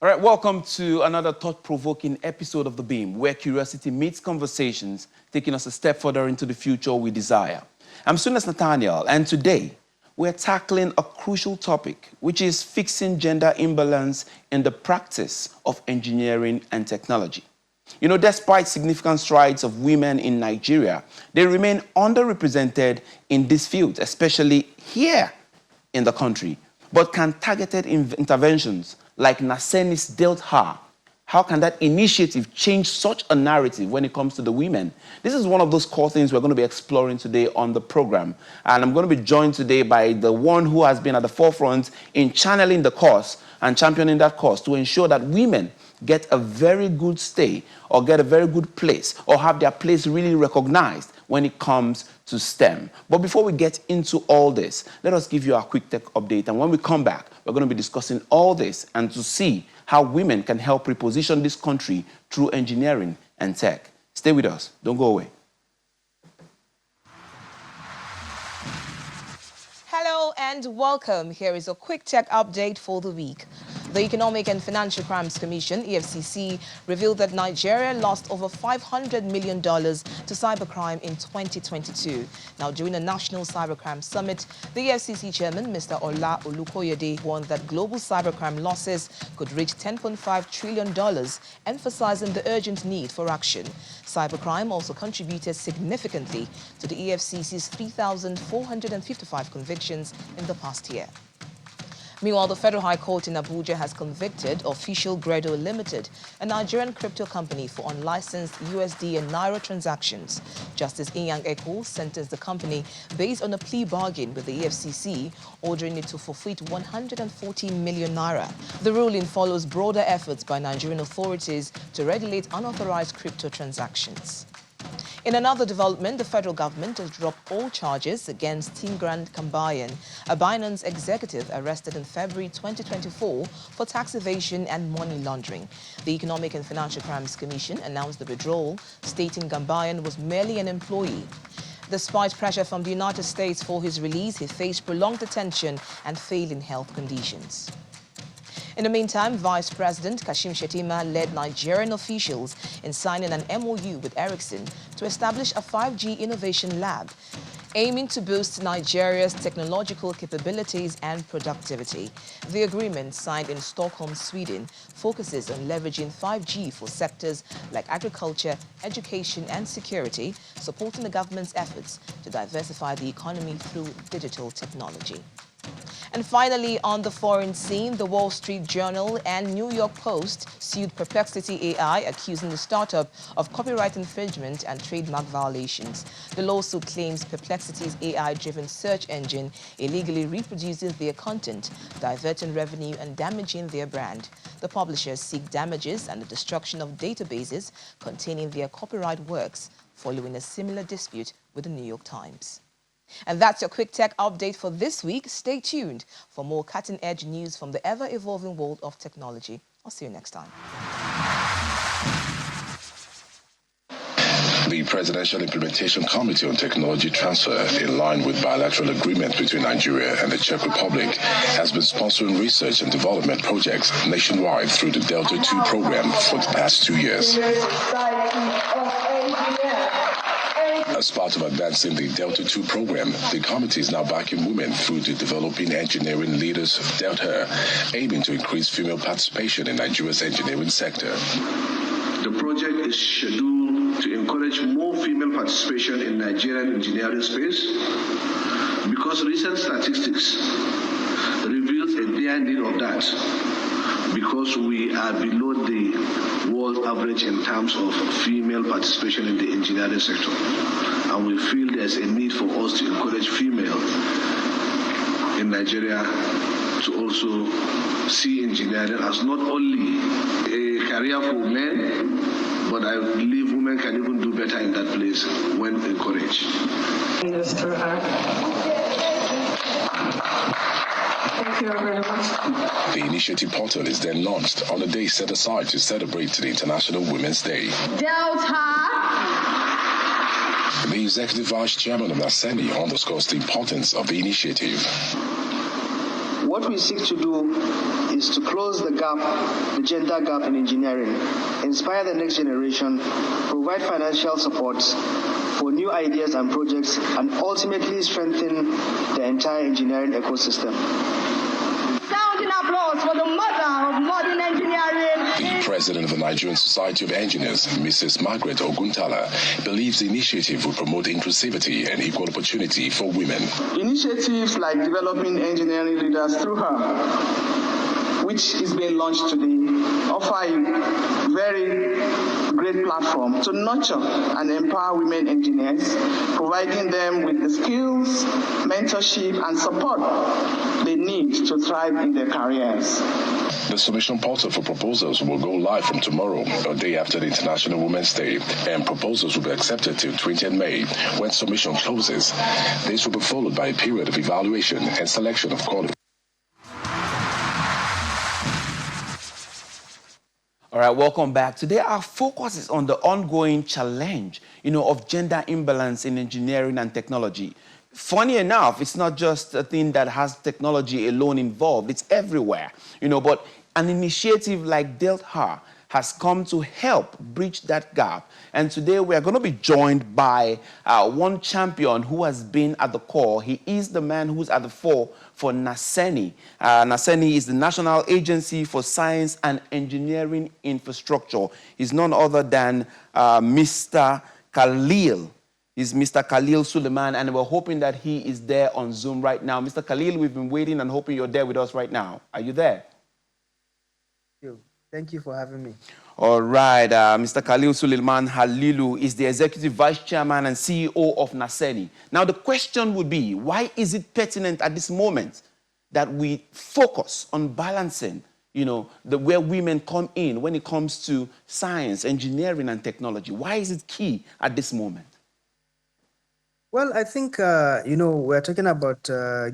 All right, welcome to another thought-provoking episode of The Beam, where curiosity meets conversations, taking us a step further into the future we desire. I'm Sunas Nathaniel, and today we're tackling a crucial topic, which is fixing gender imbalance in the practice of engineering and technology. You know, despite significant strides of women in Nigeria, they remain underrepresented in this field, especially here in the country. But can targeted interventions like Naseni's Delta, how can that initiative change such a narrative when it comes to the women? This is one of those core things we're going to be exploring today on the program. And I'm going to be joined today by the one who has been at the forefront in channeling the cause and championing that cause to ensure that women get a very good stay or get a very good place or have their place really recognized when it comes to STEM. But before we get into all this, let us give you a quick tech update. And when we come back, we're going to be discussing all this and to see how women can help reposition this country through engineering and tech. Stay with us. Don't go away. Hello and welcome. Here is a quick tech update for the week. The Economic and Financial Crimes Commission, EFCC, revealed that Nigeria lost over $500 million to cybercrime in 2022. Now, during a national cybercrime summit, the EFCC chairman, Mr. Ola Olukoyede, warned that global cybercrime losses could reach $10.5 trillion, emphasizing the urgent need for action. Cybercrime also contributed significantly to the EFCC's 3,455 convictions in the past year. Meanwhile, the Federal High Court in Abuja has convicted Official Gredo Limited, a Nigerian crypto company, for unlicensed USD and Naira transactions. Justice Inyang Eko sentenced the company based on a plea bargain with the EFCC, ordering it to forfeit 140 million Naira. The ruling follows broader efforts by Nigerian authorities to regulate unauthorized crypto transactions. In another development, the federal government has dropped all charges against Tingran Kambayan, a Binance executive arrested in February 2024 for tax evasion and money laundering. The Economic and Financial Crimes Commission announced the withdrawal, stating Kambayan was merely an employee. Despite pressure from the United States for his release, he faced prolonged detention and failing health conditions. In the meantime, Vice President Kashim Shettima led Nigerian officials in signing an MOU with Ericsson to establish a 5G innovation lab, aiming to boost Nigeria's technological capabilities and productivity. The agreement, signed in Stockholm, Sweden, focuses on leveraging 5G for sectors like agriculture, education and security, supporting the government's efforts to diversify the economy through digital technology. And finally, on the foreign scene, the Wall Street Journal and New York Post sued PerplexityAI, accusing the startup of copyright infringement and trademark violations. The lawsuit claims Perplexity's AI-driven search engine illegally reproduces their content, diverting revenue and damaging their brand. The publishers seek damages and the destruction of databases containing their copyright works, following a similar dispute with the New York Times. And that's your quick tech update for this week. Stay tuned for more cutting-edge news from the ever-evolving world of technology. I'll see you next time. The Presidential Implementation Committee on Technology Transfer, in line with bilateral agreement between Nigeria and the Czech Republic, has been sponsoring research and development projects nationwide through the Delta II program for the past 2 years. As part of advancing the Delta II program, the committee is now backing women through the Developing Engineering Leaders Delta, aiming to increase female participation in Nigeria's engineering sector. The project is scheduled to encourage more female participation in Nigerian engineering space because recent statistics reveals a clear need of that, because we are below the world average in terms of female participation in the engineering sector. And we feel there's a need for us to encourage female in Nigeria to also see engineering as not only a career for men, but I believe women can even do better in that place when encouraged. Minister, thank you very much. The initiative portal is then launched on a day set aside to celebrate the International Women's Day. Delta. The Executive Vice Chairman of Naseni underscores the importance of the initiative. What we seek to do is to close the gap, the gender gap in engineering, inspire the next generation, provide financial support for new ideas and projects, and ultimately strengthen the entire engineering ecosystem. Sound applause for the mother of modern engineering. The president of the Nigerian Society of Engineers, Mrs. Margaret Oguntala, believes the initiative will promote inclusivity and equal opportunity for women. Initiatives like developing engineering leaders through her, which is being launched today, offer a very great platform to nurture and empower women engineers, providing them with the skills, mentorship, and support they need to thrive in their careers. The submission portal for proposals will go live from tomorrow, a day after the International Women's Day, and proposals will be accepted till 20th May, when submission closes. This will be followed by a period of evaluation and selection of qualifications. All right, welcome back. Today, our focus is on the ongoing challenge, of gender imbalance in engineering and technology. Funny enough, it's not just a thing that has technology alone involved. It's everywhere, but an initiative like DELTA has come to help bridge that gap. And today we are going to be joined by one champion who has been at the core. He is the man who's at the fore for NASENI. NASENI is the National Agency for Science and Engineering Infrastructure. He's none other than Mr. Khalil. Is Mr. Khalil Suleiman, and we're hoping that he is there on Zoom right now. Mr. Khalil, we've been waiting and hoping you're there with us right now. Are you there? Thank you for having me. All right, Mr. Khalil Suleiman Halilu is the Executive Vice Chairman and CEO of NASENI. Now, the question would be, why is it pertinent at this moment that we focus on balancing, where women come in when it comes to science, engineering, and technology? Why is it key at this moment? Well, I think, we're talking about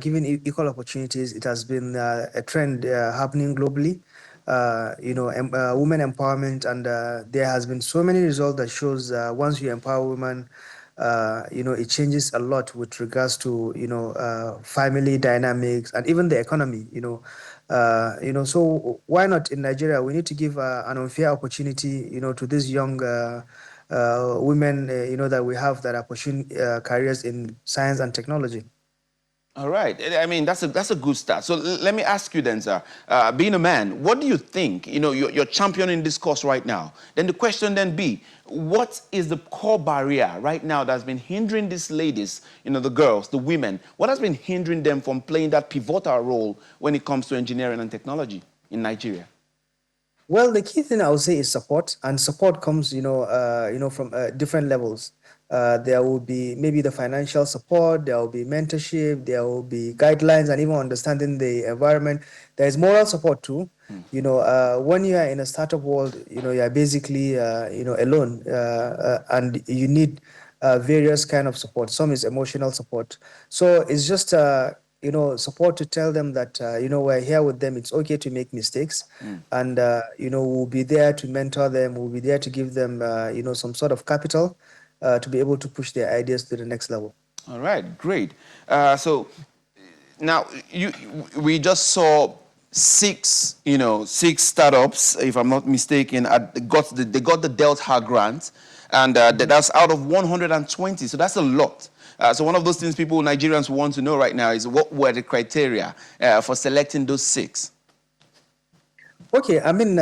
giving equal opportunities. It has been a trend happening globally. Women empowerment, and there has been so many results that shows once you empower women, it changes a lot with regards to family dynamics and even the economy. So why not in Nigeria? We need to give an unfair opportunity, to these young women, that we have that are pursuing careers in science and technology. All right. I mean, that's a good start. So let me ask you then, sir, being a man, what do you think, you're championing this cause right now? Then the question then be, what is the core barrier right now that's been hindering these ladies, the girls, the women? What has been hindering them from playing that pivotal role when it comes to engineering and technology in Nigeria? Well, the key thing I would say is support, and support comes, from different levels. There will be maybe the financial support, there will be mentorship, there will be guidelines, and even understanding the environment. There is moral support too. When you are in a startup world, you are basically, alone, and you need various kind of support. Some is emotional support. So it's just, support to tell them that, we're here with them. It's okay to make mistakes. And, we'll be there to mentor them. We'll be there to give them, some sort of capital to be able to push their ideas to the next level. All right, great. So now we just saw six startups, if I'm not mistaken, they got the DELTA grant, and that's out of 120. So that's a lot. So one of those things people, Nigerians, want to know right now is what were the criteria for selecting those six? Okay, I mean,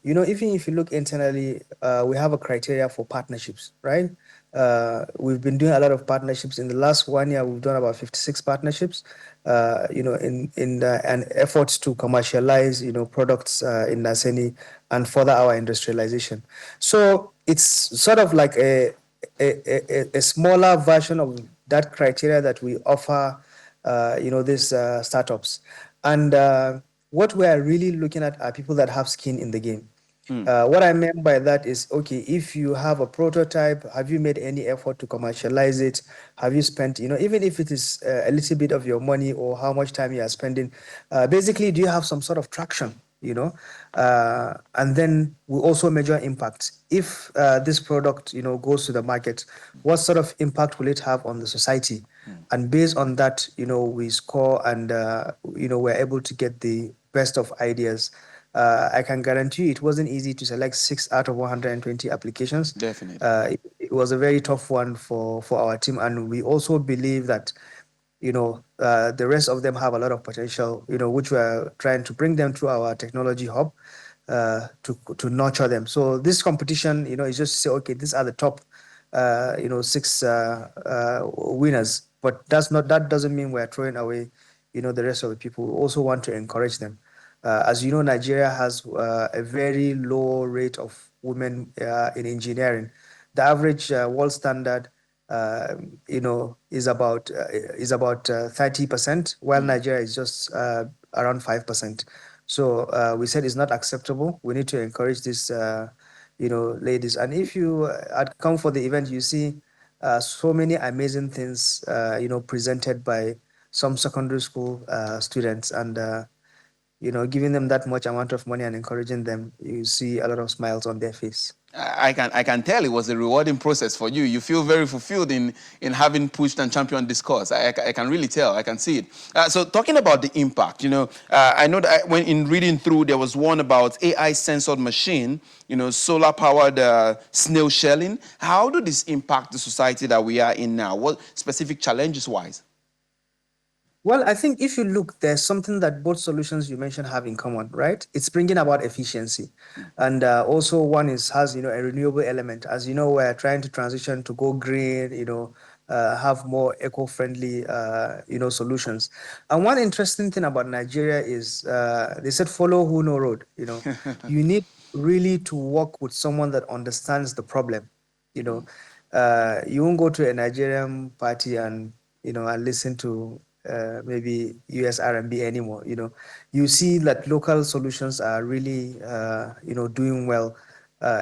even if you look internally, we have a criteria for partnerships, right? We've been doing a lot of partnerships. In the last 1 year, we've done about 56 partnerships, in an efforts to commercialize, products in NASENI and further our industrialization. So it's sort of like a smaller version of that criteria that we offer, these startups. And what we are really looking at are people that have skin in the game. What I meant by that is, okay, if you have a prototype, have you made any effort to commercialize it? Have you spent, even if it is a little bit of your money or how much time you are spending, basically, do you have some sort of traction? And then we also measure impact. If this product, goes to the market, what sort of impact will it have on the society? And based on that, we score and, we're able to get the best of ideas. I can guarantee you it wasn't easy to select 6 out of 120 applications. Definitely. It was a very tough one for our team. And we also believe that the rest of them have a lot of potential, which we're trying to bring them to our technology hub to nurture them. So this competition, is just to say, okay, these are the top, 6 winners. But that doesn't mean we're throwing away, the rest of the people. We also want to encourage them. As you know, Nigeria has a very low rate of women in engineering. The average world standard is about 30%, while Nigeria is just around 5%. So we said it's not acceptable. We need to encourage these, ladies. And if you had come for the event, you see so many amazing things, presented by some secondary school students, and giving them that much amount of money and encouraging them, you see a lot of smiles on their face. I can tell it was a rewarding process for you. You feel very fulfilled in having pushed and championed this cause. I can really tell. I can see it. So talking about the impact, I know that when in reading through, there was one about AI censored machine, solar powered snail shelling. How do this impact the society that we are in now? What specific challenges wise? Well, I think if you look, there's something that both solutions you mentioned have in common, right? It's bringing about efficiency, and also one has a renewable element. As you know, we're trying to transition to go green, have more eco-friendly, solutions. And one interesting thing about Nigeria is they said follow who know road. You need really to work with someone that understands the problem. You won't go to a Nigerian party and listen to maybe US R&B anymore. You see that local solutions are really doing well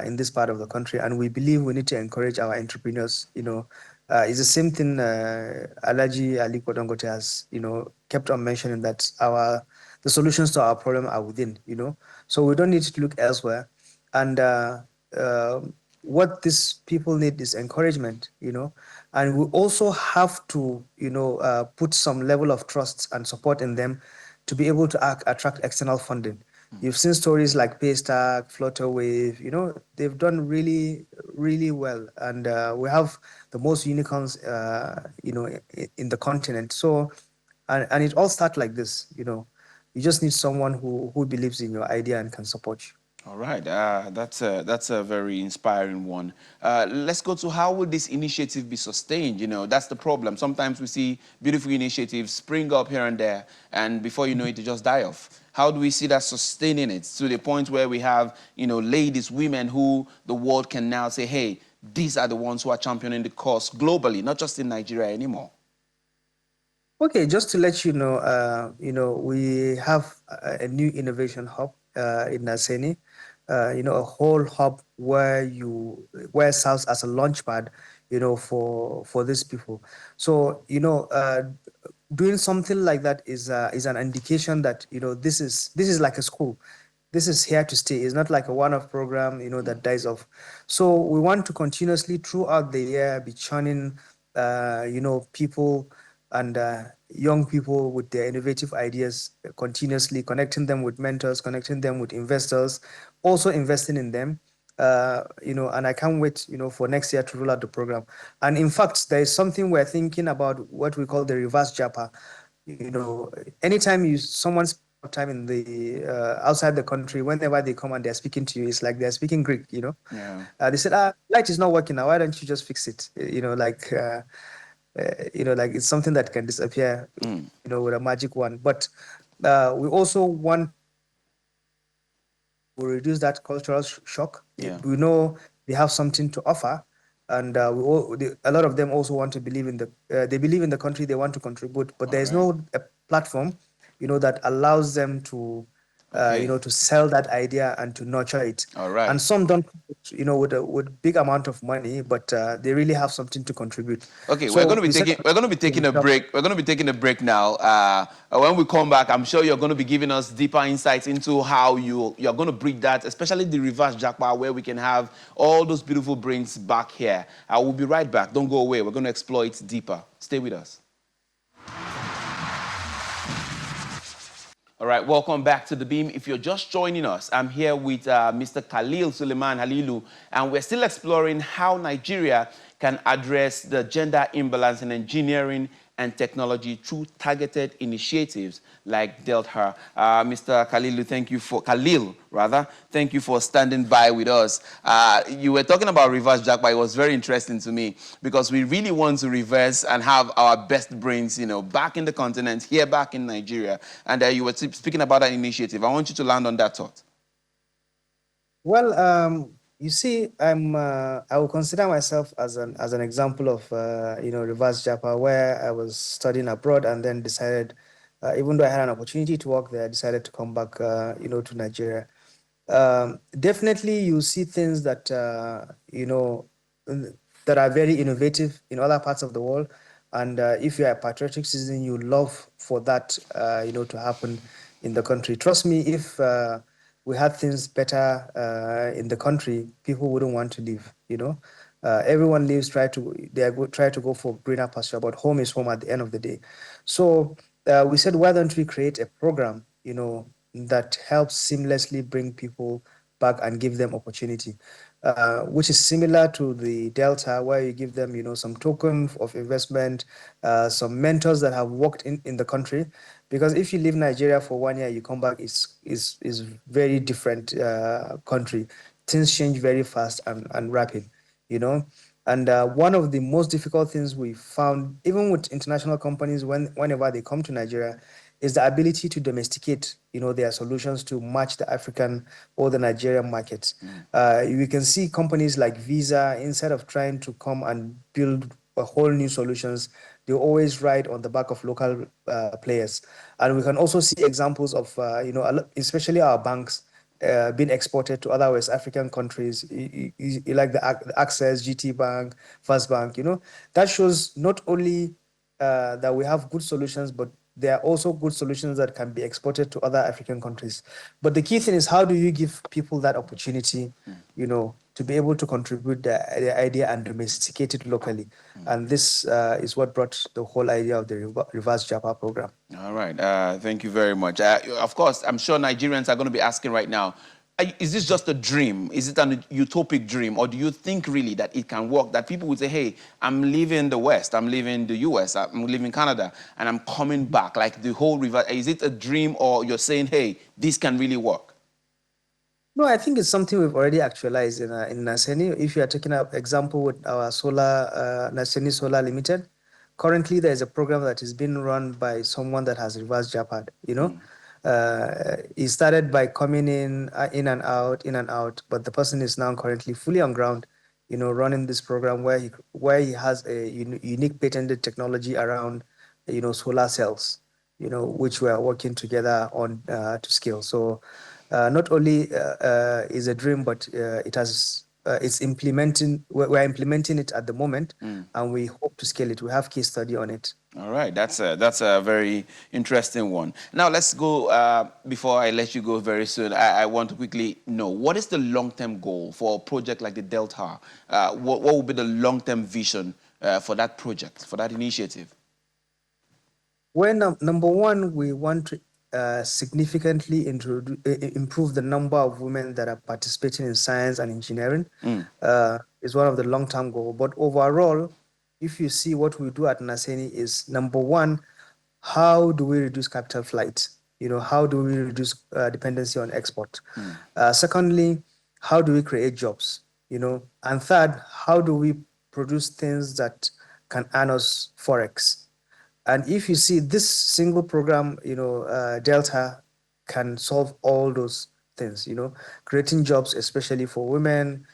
in this part of the country, and we believe we need to encourage our entrepreneurs. It's the same thing Alaji Aliko Dangote has kept on mentioning, that the solutions to our problem are within. So we don't need to look elsewhere. And uh, what these people need is encouragement, and we also have to, put some level of trust and support in them to be able to attract external funding. You've seen stories like Paystack, Flutterwave, they've done really, really well. And we have the most unicorns, in the continent. So, and it all starts like this, you just need someone who believes in your idea and can support you. All right, that's a very inspiring one. Let's go to how will this initiative be sustained? That's the problem. Sometimes we see beautiful initiatives spring up here and there, and before you know it, they just die off. How do we see that sustaining it to the point where we have, ladies, women who the world can now say, hey, these are the ones who are championing the cause globally, not just in Nigeria anymore? Okay, just to let you know, we have a new innovation hub in Naseni. A whole hub where serves as a launch pad, for these people. So, doing something like that is an indication that this is like a school. This is here to stay. It's not like a one-off program, that dies off. So we want to continuously throughout the year be churning, people and young people with their innovative ideas, continuously connecting them with mentors, connecting them with investors, also investing in them. And I can't wait, for next year to roll out the program. And in fact, there is something we're thinking about, what we call the reverse Japa. Anytime someone spends time in the outside the country, whenever they come and they're speaking to you, it's like they're speaking Greek. Yeah. They said, light is not working now. Why don't you just fix it? Like it's something that can disappear, with a magic wand. But we also want to reduce that cultural shock. Yeah. We know they have something to offer, and a lot of them also want to believe in they believe in the country, they want to contribute, but there is no platform, that allows them to, Okay. to sell that idea and to nurture it. All right. And some don't, with big amount of money, but they really have something to contribute. Okay, So we're going to be taking a break. We're going to be taking a break now. When we come back, I'm sure you're going to be giving us deeper insights into how you're going to breed that, especially the reverse jackpot, where we can have all those beautiful brains back here. I will be right back. Don't go away. We're going to explore it deeper. Stay with us. All right, welcome back to The Beam. If you're just joining us, I'm here with Mr. Khalil Suleiman Halilu, and we're still exploring how Nigeria can address the gender imbalance in engineering and technology through targeted initiatives like Delta. Mr. Khalil, thank you for standing by with us. You were talking about reverse jackpot. It was very interesting to me because we really want to reverse and have our best brains, back in the continent, here back in Nigeria. And you were speaking about that initiative. I want you to land on that thought. Well, you see, I will consider myself as an example of reverse Japa, where I was studying abroad and then decided, even though I had an opportunity to work there, I decided to come back, to Nigeria. Definitely, you see things that that are very innovative in other parts of the world, and if you are a patriotic citizen, you love for that to happen in the country. Trust me, if we had things better in the country, people wouldn't want to leave. Everyone leaves, try to go for greener pasture, but home is home at the end of the day. So we said, why don't we create a program, that helps seamlessly bring people back and give them opportunity, which is similar to the Delta, where you give them, some token of investment, some mentors that have worked in the country. Because if you leave Nigeria for 1 year, you come back, is very different country. Things change very fast and rapid, you know. And one of the most difficult things we found, even with international companies, whenever they come to Nigeria, is the ability to domesticate, their solutions to match the African or the Nigerian markets. We can see companies like Visa, instead of trying to come and build a whole new solutions, they always ride on the back of local players. And we can also see examples of, especially our banks being exported to other West African countries, like the Access, GT Bank, First Bank. That shows not only that we have good solutions, but there are also good solutions that can be exported to other African countries. But the key thing is, how do you give people that opportunity, to be able to contribute the idea and domesticate it locally? And this is what brought the whole idea of the Reverse Japa program. All right. Thank you very much. Of course, I'm sure Nigerians are going to be asking right now, is this just a dream? Is it an utopic dream? Or do you think really that it can work? That people would say, hey, I'm leaving the West, I'm leaving the US, I'm leaving Canada, and I'm coming back. Like the whole river, is it a dream, or you're saying, hey, this can really work? No, I think it's something we've already actualized in Naseni. If you are taking an example with our Naseni Solar Limited, currently there is a program that is being run by someone that has reverse Japad. He started by coming in and out, but the person is now currently fully on ground, running this program where he has a unique patented technology around, solar cells, which we are working together on to scale. So not only is a dream, but it's implementing. We're implementing it at the moment, and we hope to scale it. We have case study on it. All right, that's a very interesting one. Now let's go. Before I let you go very soon, I want to quickly know, what is the long-term goal for a project like the Delta? What will be the long-term vision for that project, for that initiative? Well, number one, we want to significantly improve the number of women that are participating in science and engineering. Is one of the long-term goals. But overall, if you see what we do at Naseni, is number one, how do we reduce capital flight? How do we reduce dependency on export? Secondly, how do we create jobs? And third, how do we produce things that can earn us forex? And if you see this single program, Delta can solve all those things, creating jobs, especially for women,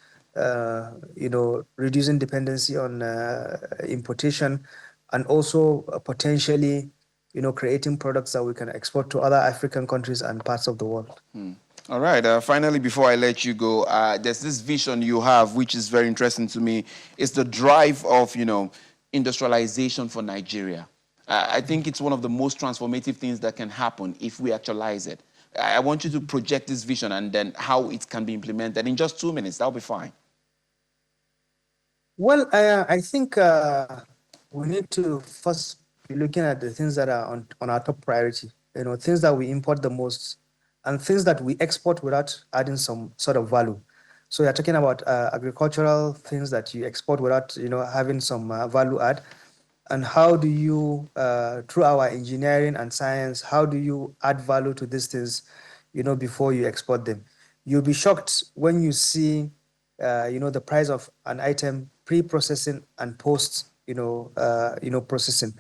reducing dependency on importation, and also potentially, creating products that we can export to other African countries and parts of the world. All right. Finally, before I let you go, there's this vision you have, which is very interesting to me. It's the drive of, industrialization for Nigeria. I think it's one of the most transformative things that can happen if we actualize it. I want you to project this vision and then how it can be implemented in just 2 minutes. That'll be fine. Well, I think we need to first you're looking at the things that are on our top priority, things that we import the most and things that we export without adding some sort of value. So you're talking about agricultural things that you export without, having some value add. And how do you, through our engineering and science, how do you add value to these things, before you export them? You'll be shocked when you see, the price of an item pre-processing and post, processing.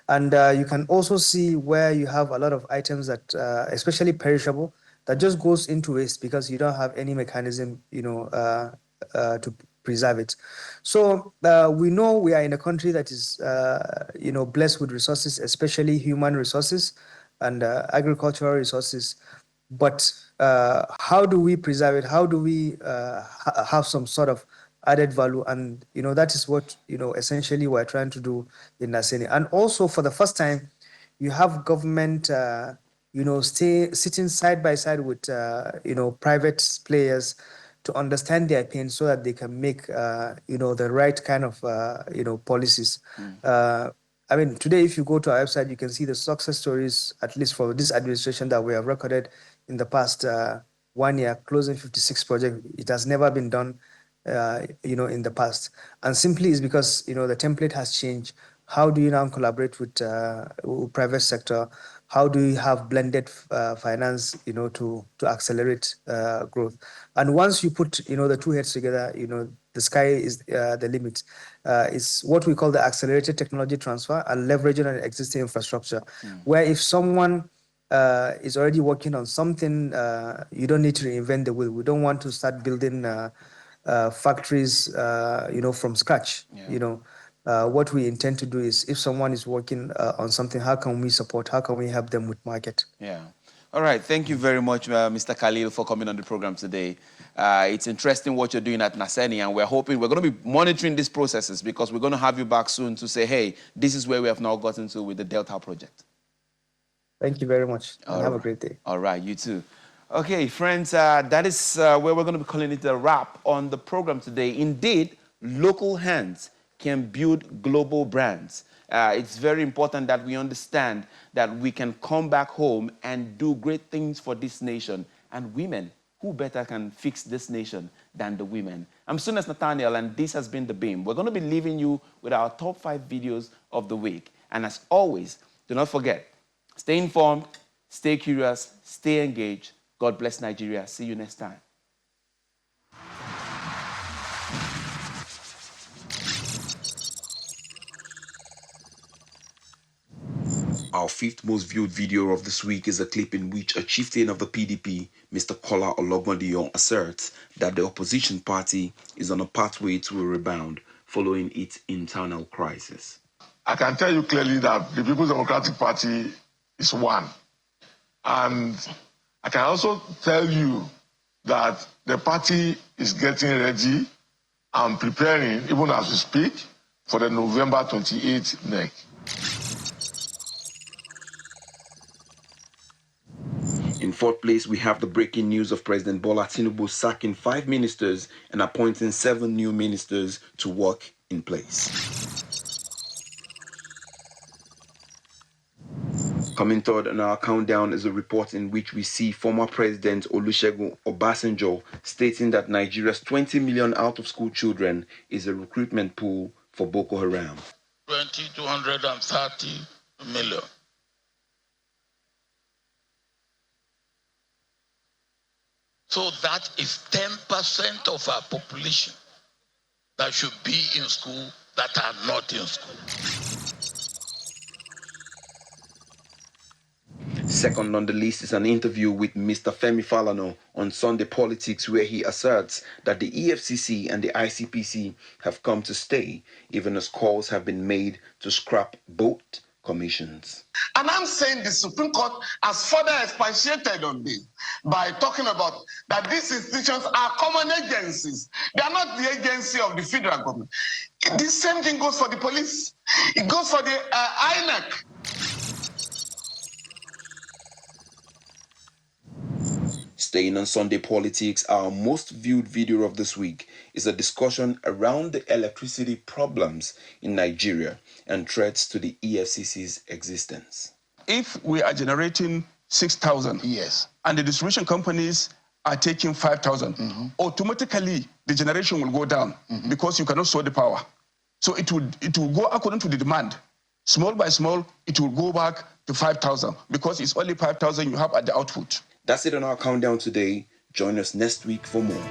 And you can also see where you have a lot of items that, especially perishable, that just goes into waste because you don't have any mechanism, to preserve it. So we know we are in a country that is, blessed with resources, especially human resources and agricultural resources. But how do we preserve it? How do we have some sort of added value? And that is what essentially we're trying to do in Naseni. And also, for the first time, you have government, sitting side by side with private players to understand their pain so that they can make the right kind of policies. I mean, today, if you go to our website, you can see the success stories, at least for this administration, that we have recorded in the past 1 year, closing 56 projects. It has never been done, in the past. And simply is because, the template has changed. How do you now collaborate with private sector? How do you have blended finance, to accelerate growth? And once you put, the two heads together, the sky is the limit. It's what we call the accelerated technology transfer and leveraging an existing infrastructure, where if someone is already working on something, you don't need to reinvent the wheel. We don't want to start building factories, from scratch. What we intend to do is, if someone is working on something, how can we support? How can we help them with market? Yeah. All right. Thank you very much, Mr. Khalil, for coming on the program today. It's interesting what you're doing at Naseni, and we're hoping we're going to be monitoring these processes because we're going to have you back soon to say, hey, this is where we have now gotten to with the Delta project. Thank you very much, and have a great day. All right, you too. Okay, friends, that is where we're going to be calling it a wrap on the program today. Indeed, local hands can build global brands. It's very important that we understand that we can come back home and do great things for this nation. And women, who better can fix this nation than the women? I'm Sunas Nathaniel, and this has been The Beam. We're going to be leaving you with our top 5 videos of the week. And as always, do not forget, stay informed, stay curious, stay engaged. God bless Nigeria. See you next time. Our 5th most viewed video of this week is a clip in which a chieftain of the PDP, Mr. Kola Ologbondiyan, asserts that the opposition party is on a pathway to a rebound following its internal crisis. I can tell you clearly that the People's Democratic Party is one. And I can also tell you that the party is getting ready and preparing, even as we speak, for the November 28th NEC. In 4th place, we have the breaking news of President Bola Tinubu sacking 5 ministers and appointing 7 new ministers to work in place. Coming third on our countdown is a report in which we see former President Olusegun Obasanjo stating that Nigeria's 20 million out-of-school children is a recruitment pool for Boko Haram. 230 million. So that is 10% of our population that should be in school that are not in school. Second on the list is an interview with Mr. Femi Falana on Sunday Politics, where he asserts that the EFCC and the ICPC have come to stay, even as calls have been made to scrap both commissions. And I'm saying the Supreme Court has further expatiated on this by talking about that these institutions are common agencies. They are not the agency of the federal government. The same thing goes for the police. It goes for the INEC. Staying on Sunday politics, our most viewed video of this week is a discussion around the electricity problems in Nigeria and threats to the EFCC's existence. If we are generating 6,000, Yes. and the distribution companies are taking 5,000, automatically the generation will go down because you cannot store the power. So it will go according to the demand. Small by small, it will go back to 5,000 because it's only 5,000 you have at the output. That's it on our countdown today. Join us next week for more.